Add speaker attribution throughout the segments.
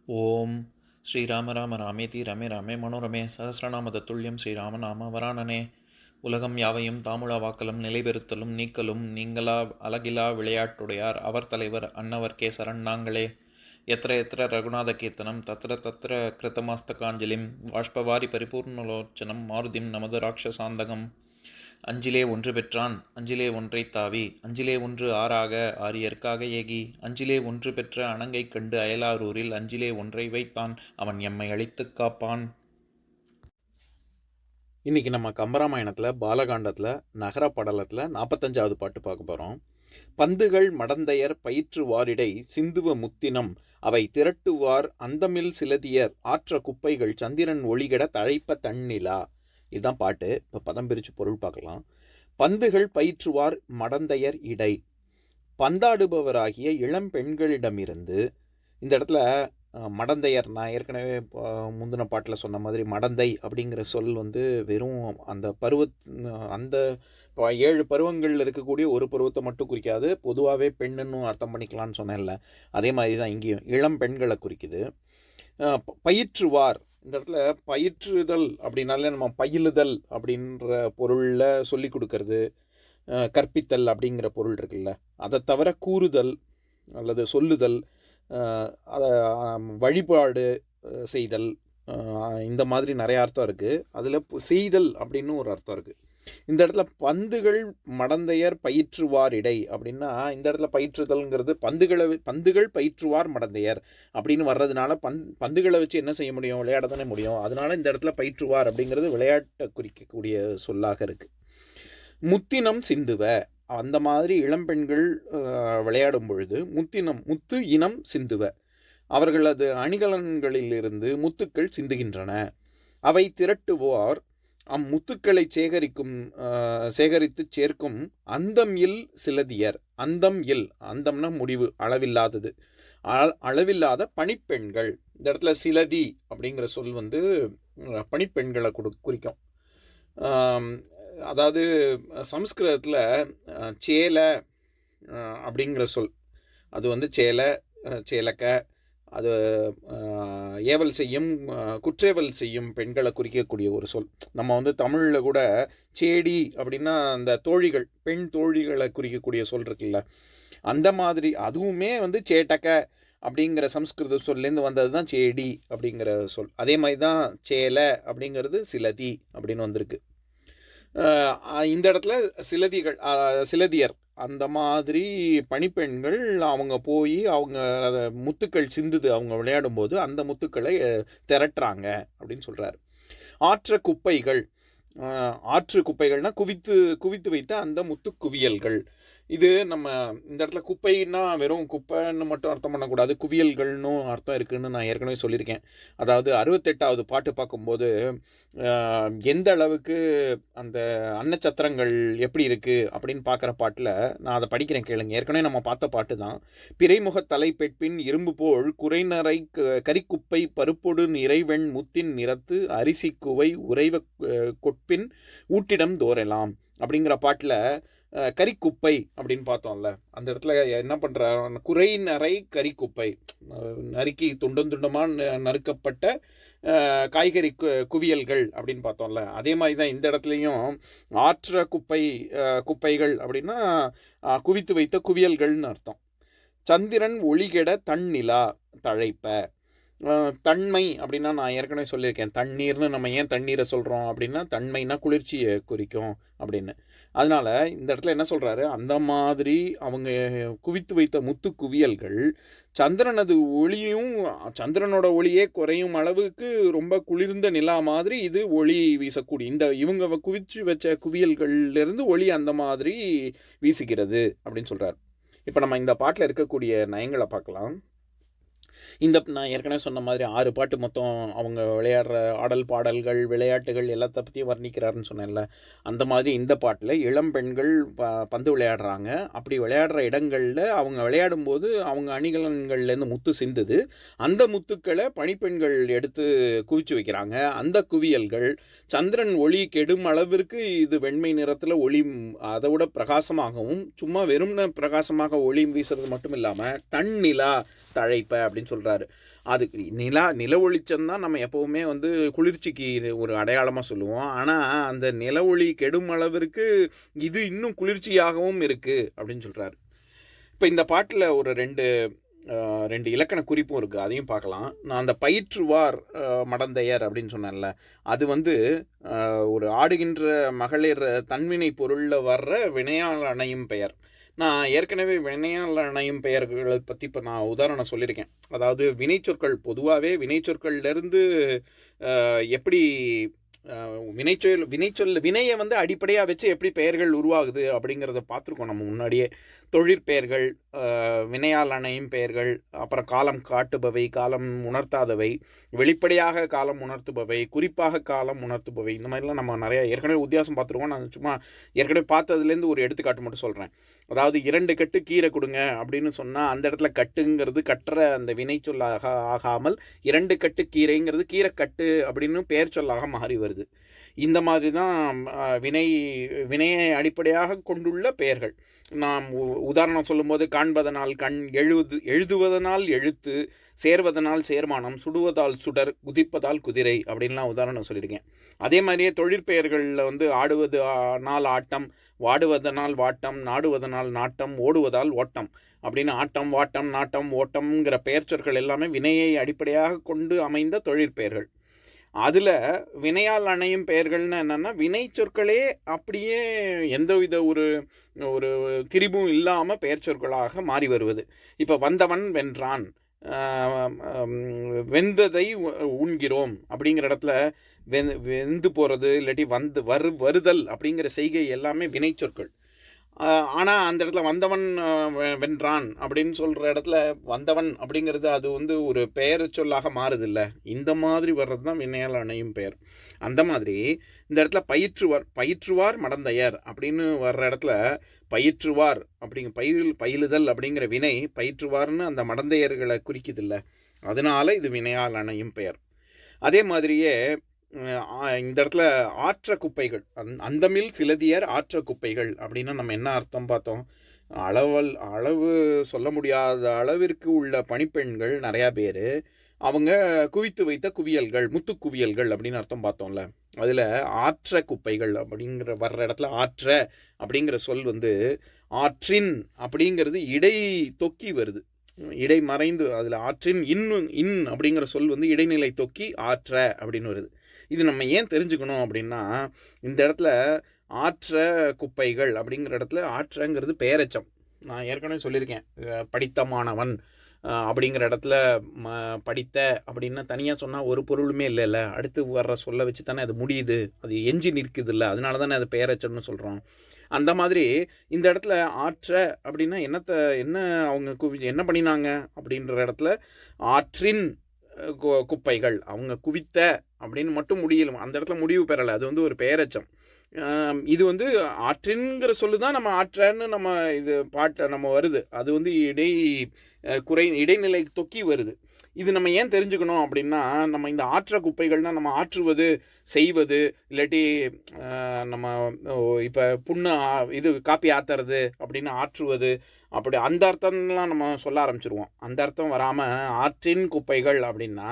Speaker 1: ஓம் ஸ்ரீராம ராம ராமேதி ரமே ராமே மனோரமே சகசிரநாம தத்துல்யம் ஸ்ரீராம நாம வராணனே. உலகம் யாவையும் தாமுழா வாக்கலும் நிலைபெறுத்தலும் நீக்கலும் நீங்களா அழகிலா விளையாட்டுடையார் அவர் தலைவர் அன்னவர் சரண் நாங்களே. எத்திர எத்திர ரகுநாத கீர்த்தனம் தத்திர தத்திர கிருத்தமாஸ்தகாஞ்சலிம் வாஷ்பவாரி பரிபூர்ணலோச்சனம் மாருதிம் நமது ராட்சசாந்தகம். அஞ்சிலே ஒன்று பெற்றான் அஞ்சிலே ஒன்றை தாவி அஞ்சிலே ஒன்று ஆறாக ஆரியர்க்காக ஏகி அஞ்சிலே ஒன்று பெற்ற அணங்கை கண்டு அயலாரூரில் அஞ்சிலே ஒன்றை வைத்தான் அவன் எம்மை அழித்துக் காப்பான்.
Speaker 2: இன்றைக்கி நம்ம கம்பராமாயணத்தில் பாலகாண்டத்தில் நகர படலத்தில் 45வது பாட்டு பார்க்க போகிறோம். பந்துகள் மடந்தையர் பயிற்றுவாரிடை சிந்துவ முத்தினம் அவை திரட்டுவார் அந்தமில் சிலதியர் ஆற்ற குப்பைகள் சந்திரன் ஒளிகட தழைப்ப தண்ணிலா. இதுதான் பாட்டு. இப்போ பதம் பிரித்து பொருள் பார்க்கலாம். பந்துகள் பயிற்றுவார் மடந்தையர் இடை, பந்தாடுபவராகிய இளம் பெண்களிடமிருந்து. இந்த இடத்துல மடந்தையர், நான் ஏற்கனவே முந்தின பாட்டில் சொன்ன மாதிரி மடந்தை அப்படிங்கிற சொல் வெறும் அந்த அந்த 7 பருவங்களில் இருக்கக்கூடிய ஒரு பருவத்தை மட்டும் குறிக்காது, பொதுவாகவே பெண்ணுன்னு அர்த்தம் பண்ணிக்கலான்னு சொன்னேன்ல, அதே மாதிரி தான் இங்கேயும் இளம் பெண்களை குறிக்குது. பயிற்றுவார், இந்த இடத்துல பயிற்றுதல் அப்படின்னாலே நம்ம பயிலுதல் அப்படின்ற பொருளில் சொல்லி கொடுக்கறது, கற்பித்தல் அப்படிங்கிற பொருள் இருக்குல்ல, அதை தவிர கூறுதல் அல்லது சொல்லுதல், அதை வழிபாடு செய்தல், இந்த மாதிரி நிறைய அர்த்தம் இருக்குது. அதில் செய்தல் அப்படின்னு ஒரு அர்த்தம் இருக்குது. இந்த இடத்துல பந்துகள் மடந்தையர் பயிற்றுவார் இடை அப்படின்னா, இந்த இடத்துல பயிற்றுதல்ங்கிறது பந்துகள் பயிற்றுவார் மடந்தையர் அப்படின்னு வர்றதுனால பந்துகளை வச்சு என்ன செய்ய முடியும், விளையாட தானே முடியும். அதனால இந்த இடத்துல பயிற்றுவார் அப்படிங்கிறது விளையாட்டை குறிக்கக்கூடிய சொல்லாக இருக்குது. முத்தினம் சிந்துவ, அந்த மாதிரி இளம்பெண்கள் விளையாடும் பொழுது முத்து இனம் சிந்துவ, அவர்களது அணிகலன்களிலிருந்து முத்துக்கள் சிந்துகின்றன. அவை திரட்டுவார் அம்முத்துக்களை சேகரித்து சேர்க்கும் அந்தம் இல் சிலதியர். அந்தம் இல், அந்தம்னா முடிவு, அளவில்லாதது, அளவில்லாத பணிப்பெண்கள். இந்த இடத்துல சிலதி அப்படிங்கிற சொல் பணிப்பெண்களை குறிக்கும். அதாவது சம்ஸ்கிருதத்தில் சேலை அப்படிங்கிற சொல், அது சேலை, சேலக்க, அது ஏவல் செய்யும் குற்றேவல் செய்யும் பெண்களை குறிக்கக்கூடிய ஒரு சொல். நம்ம தமிழில் கூட சேடி அப்படின்னா அந்த தோழிகள், பெண் தோழிகளை குறிக்கக்கூடிய சொல் இருக்குல்ல, அந்த மாதிரி அதுவுமே சேட்டக்க அப்படிங்கிற சம்ஸ்கிருத சொல்லேருந்து வந்தது தான் சேடி அப்படிங்கிற சொல். அதே மாதிரி தான் சேலை அப்படிங்கிறது சிலதி அப்படின்னு வந்திருக்கு. இந்த இடத்துல சிலதியர், அந்த மாதிரி பணிப்பெண்கள் அவங்க போய் அவங்க அதை முத்துக்கள் சிந்துது, அவங்க விளையாடும் போது அந்த முத்துக்களை திரட்டுறாங்க அப்படின்னு சொல்கிறார். ஆற்று குப்பைகள்னா குவித்து வைத்த அந்த முத்து குவியல்கள். இது நம்ம இந்த இடத்துல குப்பைன்னா வெறும் குப்பைன்னு மட்டும் அர்த்தம் பண்ணக்கூடாது, குவியல்கள்னு அர்த்தம் இருக்குதுன்னு நான் ஏற்கனவே சொல்லியிருக்கேன். அதாவது 68வது பாட்டு பார்க்கும்போது எந்த அளவுக்கு அந்த அன்னச்சத்திரங்கள் எப்படி இருக்குது அப்படின்னு பார்க்குற பாட்டில் நான் அதை படிக்கிறேன், கேளுங்க. ஏற்கனவே நம்ம பார்த்த பாட்டு தான். பிறைமுக தலை பெட்பின் இரும்பு போல் குறைநறை கரிக்குப்பை பருப்பொடு நிறைவெண் முத்தின் நிறத்து அரிசி குவை உறைவ கொட்பின் ஊட்டிடம் தோறலாம் அப்படிங்கிற பாட்டில் கரிக்குப்பை அப்படின்னு பார்த்தோம்ல, அந்த இடத்துல என்ன பண்ணுற, குறை நிறை கரிக்குப்பை, நறுக்கி துண்டமாக நறுக்கப்பட்ட காய்கறி குவியல்கள் அப்படின்னு பார்த்தோம்ல, அதே மாதிரி தான் இந்த இடத்துலையும் ஆற்ற குப்பைகள் அப்படின்னா குவித்து வைத்த குவியல்கள்னு அர்த்தம். சந்திரன் ஒளிகெட தண்ணிலா தழைப்ப, தன்மை அப்படின்னா நான் ஏற்கனவே சொல்லியிருக்கேன், தண்ணீர்னு நம்ம ஏன் தண்ணீரை சொல்கிறோம் அப்படின்னா தன்மைனா குளிர்ச்சியை குறிக்கும் அப்படின்னு. அதனால் இந்த இடத்துல என்ன சொல்கிறாரு, அந்த மாதிரி அவங்க குவித்து வைத்த முத்து குவியல்கள் சந்திரனோட ஒளியே குறையும் அளவுக்கு ரொம்ப குளிர்ந்த நிலா மாதிரி இது ஒளி வீசக்கூடிய, இந்த இவங்க குவிச்சு வச்ச குவியல்கள்லேருந்து ஒளி அந்த மாதிரி வீசுகிறது அப்படின்னு சொல்கிறார். இப்போ நம்ம இந்த பாட்டில் இருக்கக்கூடிய நயங்களை பார்க்கலாம். நான் ஏற்கனவே சொன்ன மாதிரி 6 பாட்டு மொத்தம் அவங்க விளையாடுற ஆடல் பாடல்கள் விளையாட்டுகள் எல்லாத்த பற்றியும் வர்ணிக்கிறாருன்னு சொன்னேன்ல, அந்த மாதிரி இந்த பாட்டில் இளம் பெண்கள் பந்து விளையாடுறாங்க. அப்படி விளையாடுற இடங்களில் அவங்க விளையாடும்போது அவங்க அணிகலன்கள்லேருந்து முத்து சிந்துது, அந்த முத்துக்களை பணிப்பெண்கள் எடுத்து குவிச்சு வைக்கிறாங்க. அந்த குவியல்கள் சந்திரன் ஒளி கெடும் அளவிற்கு இது வெண்மை நிறத்தில் ஒளி, அதை விட பிரகாசமாகவும், சும்மா வெறும் பிரகாசமாக ஒளி வீசுறது மட்டும் இல்லாமல் தன்னிலா தழைப்ப அப்படின்னு அப்படின்னு சொல்கிறாரு. அதுக்கு நில ஒளிச்சம்தான் நம்ம எப்போவுமே வந்து குளிர்ச்சிக்கு ஒரு அடையாளமாக சொல்லுவோம். ஆனால் அந்த நில ஒளி கெடும் அளவிற்கு இது இன்னும் குளிர்ச்சியாகவும் இருக்குது அப்படின்னு சொல்கிறாரு. இப்போ இந்த பாட்டில் ஒரு ரெண்டு இலக்கண குறிப்பும் இருக்குது, அதையும் பார்க்கலாம். நான் அந்த பயிற்றுவார் மடந்தையர் அப்படின்னு சொன்னேன்ல, அது வந்து ஒரு ஆடுகின்ற மகளிர் தன்வினை பொருளில் வர்ற வினையால் அணையும் பெயர். நான் ஏற்கனவே வினையால் அணையும் பெயர்களை பற்றி இப்போ நான் உதாரணம் சொல்லியிருக்கேன். அதாவது வினைச்சொற்கள் பொதுவாகவே வினைச்சொற்கள்லேருந்து எப்படி வினையை வந்து அடிப்படையாக வச்சு எப்படி பெயர்கள் உருவாகுது அப்படிங்கிறத பார்த்துருக்கோம் நம்ம முன்னாடியே. தொழிற்பெயர்கள், வினையால் அணையும் பெயர்கள், அப்புறம் காலம் காட்டுபவை, காலம் உணர்த்தாதவை, வெளிப்படையாக காலம் உணர்த்துபவை, குறிப்பாக காலம் உணர்த்துபவை, இந்த மாதிரிலாம் நம்ம நிறையா ஏற்கனவே வித்தியாசம் பார்த்துருக்கோம். நான் சும்மா ஏற்கனவே பார்த்ததுலேருந்து ஒரு எடுத்துக்காட்டு மட்டும் சொல்கிறேன். அதாவது 2 கட்டு கீரை கொடுங்க அப்படின்னு சொன்னால் அந்த இடத்துல கட்டுங்கிறது கட்டுற அந்த வினை சொல்லாக ஆகாமல் 2 கட்டு கீரைங்கிறது கீரை கட்டு அப்படின்னு பெயர் சொல்லாக மாறி வருது. இந்த மாதிரி தான் வினையை அடிப்படையாக கொண்டுள்ள பெயர்கள். நாம் உதாரணம் சொல்லும்போது காண்பதனால் கண், எழுதுவதனால் எழுத்து, சேர்வதனால் சேர்மானம், சுடுவதால் சுடர், குதிப்பதால் குதிரை அப்படின்லாம் உதாரணம் சொல்லியிருக்கேன். அதே மாதிரியே தொழிற்பெயர்களில் வந்து ஆடுவதனால் ஆட்டம், வாடுவதனால் வாட்டம், நாடுவதனால் நாட்டம், ஓடுவதால் ஓட்டம் அப்படின்னு ஆட்டம், வாட்டம், நாட்டம், ஓட்டம்ங்கிற பெயர் சொற்கள் எல்லாமே வினையை அடிப்படையாக கொண்டு அமைந்த தொழிற்பெயர்கள். அதில் வினையால் அணையும் பெயர்கள்னு என்னென்னா வினை சொற்களே அப்படியே எந்தவித ஒரு திரிபும் இல்லாமல் பெயர் சொற்களாக மாறி வருவது. இப்போ வந்தவன் வென்றான், வெந்ததை உண்கிறோம் அப்படிங்கிற இடத்துல வெந்து போகிறது இல்லாட்டி வருதல் அப்படிங்கிற செய்கை எல்லாமே வினை சொற்கள். ஆனால் அந்த இடத்துல வந்தவன் வென்றான் அப்படின்னு சொல்கிற இடத்துல வந்தவன் அப்படிங்கிறது அது வந்து ஒரு பெயர் சொல்லாக மாறுதில்ல. இந்த மாதிரி வர்றது தான் வினையால் அணையும் பெயர். அந்த மாதிரி இந்த இடத்துல பயிற்றுவார் மடந்தையர் அப்படின்னு வர்ற இடத்துல பயிற்றுவார் பயிலுதல் அப்படிங்கிற வினை பயிற்றுவார்னு அந்த மடந்தையர்களை குறிக்குதில்ல, அதனால இது வினையால் அணையும் பெயர். அதே மாதிரியே இந்த இடத்துல ஆற்ற குப்பைகள், அந்தமில் சிலதியர் ஆற்ற குப்பைகள் அப்படின்னா நம்ம என்ன அர்த்தம் பார்த்தோம்? அளவு சொல்ல முடியாத அளவிற்கு உள்ள பணிப்பெண்கள் நிறையா பேர், அவங்க குவித்து வைத்த குவியல்கள், முத்து குவியல்கள் அப்படின்னு அர்த்தம் பார்த்தோம்ல. அதில் ஆற்ற குப்பைகள் அப்படிங்கிற வர்ற இடத்துல ஆற்ற அப்படிங்கிற சொல் வந்து ஆற்றின் அப்படிங்கிறது இடை தொக்கி வருது, இடை மறைந்து. அதில் ஆற்றின் இன் அப்படிங்கிற சொல் வந்து இடைநிலை தொக்கி ஆற்ற அப்படின்னு வருது. இது நம்ம ஏன் தெரிஞ்சுக்கணும் அப்படின்னா, இந்த இடத்துல ஆற்ற குப்பைகள் அப்படிங்கிற இடத்துல ஆற்றங்கிறது பெயரெச்சம். நான் ஏற்கனவே சொல்லியிருக்கேன், படித்த மாணவன் அப்படிங்கிற இடத்துல படித்த அப்படின்னு தனியாக சொன்னால் ஒரு பொருளுமே இல்லைல்ல, அடுத்து வர்ற சொல்ல வச்சு தானே அது முடியுது, அது எஞ்சி நிற்குது இல்லை, அதனால தானே அது பெயரெச்சம்னு சொல்கிறோம். அந்த மாதிரி இந்த இடத்துல ஆற்ற அப்படின்னா என்ன அவங்க என்ன பண்ணினாங்க அப்படின்ற இடத்துல ஆற்றின் குப்பைகள் அவங்க குவித்த அப்படின்னு மட்டும் முடியலும், அந்த இடத்துல முடிவு பெறலை, அது வந்து ஒரு பெயரெச்சம். இது வந்து ஆற்றின்கிற சொல்லு தான் நம்ம ஆற்றன்னு நம்ம இது பாட்டை நம்ம வருது, அது வந்து இடைநிலை தொக்கி வருது. இது நம்ம ஏன் தெரிஞ்சுக்கணும் அப்படின்னா, நம்ம இந்த ஆற்ற குப்பைகள்னால் நம்ம ஆற்றுவது, செய்வது, இல்லாட்டி நம்ம இப்போ இது காப்பி ஆற்றுறது அப்படின்னு ஆற்றுவது, அப்படி அந்த அர்த்தம்லாம் நம்ம சொல்ல ஆரம்பிச்சிருவோம். அந்த அர்த்தம் வராமல் ஆற்றின் குப்பைகள் அப்படின்னா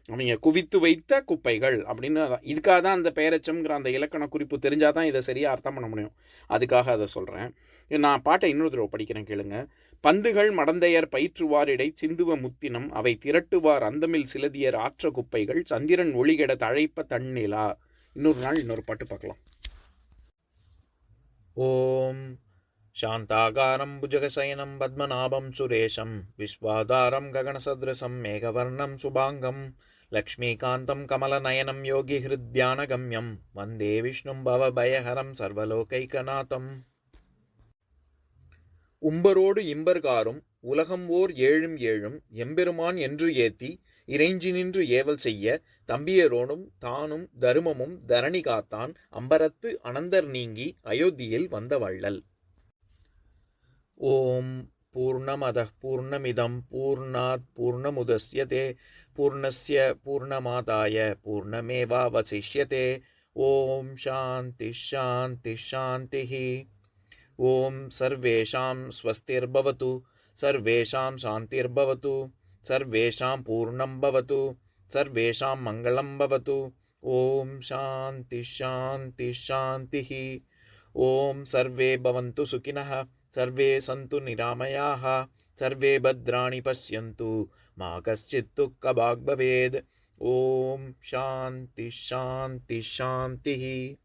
Speaker 2: அவங்க குவித்து வைத்த குப்பைகள் அப்படின்னு. இதுக்காக தான் அந்த பெயரெச்சம்ங்கிற அந்த இலக்கண குறிப்பு தெரிஞ்சால் தான் இதை சரியாக அர்த்தம் பண்ண முடியும். அதுக்காக அதை சொல்கிறேன். நான் பாட்டை இன்னொரு தடவை படிக்கிறேன், கேளுங்க. பந்துகள் மடந்தையர் பயிற்றுவார் இடை சிந்துவ முத்தினம் அவை திரட்டுவார் அந்தமில் சிலதியர் ஆற்ற குப்பைகள் சந்திரன் ஒளிகெட தழைப்ப தன்னிலா. இன்னொரு நாள் இன்னொரு பாட்டு பார்க்கலாம்.
Speaker 1: ஓம் சாந்தாகாரம் புஜகசயனம் பத்மநாபம் சுரேஷம் விஸ்வாதாரம் ககனசத்ரசம் மேகவர்ணம் சுபாங்கம் லக்ஷ்மீகாந்தம் கமலநயனம் யோகி ஹிருத்யானகம்யம் வந்தே விஷ்ணும் பவபயஹரம் சர்வலோகைகநாதம். உம்பரோடு இம்பர்காரும் உலகம் ஓர் ஏழும் ஏழும் எம்பெருமான் என்று ஏத்தி இறைஞ்சி நின்று ஏவல் செய்ய தம்பியரோடும் தானும் தருமமும் தரணி காத்தான் அம்பரத்து அனந்தர் நீங்கி அயோத்தியில் வந்த வள்ளல். ஓம் பூர்ணமதః பூர்ணமிதம் பூர்ணாத் பூர்ணமுதஸ்யதே பூர்ணஸ்ய பூர்ணமாதாய பூர்ணமேவாவசிஷ்யதே. ஓம் சாந்தி சாந்தி சாந்திஹி. ஓம் சர்வேஷாம் ஸ்வஸ்திர்பவது சர்வேஷாம் சாந்திர்பவது.
Speaker 2: सर्वेषां पूर्णं भवतु, सर्वेषां मङ्गलं भवतु। ॐ शान्ति शान्ति शान्तिः। ॐ सर्वे भवन्तु सुखिनः, सर्वे सन्तु निरामयाः, सर्वे भद्राणि पश्यन्तु, मा कश्चित् दुःखभाग् भवेत्। ॐ शान्ति शान्ति शान्तिः।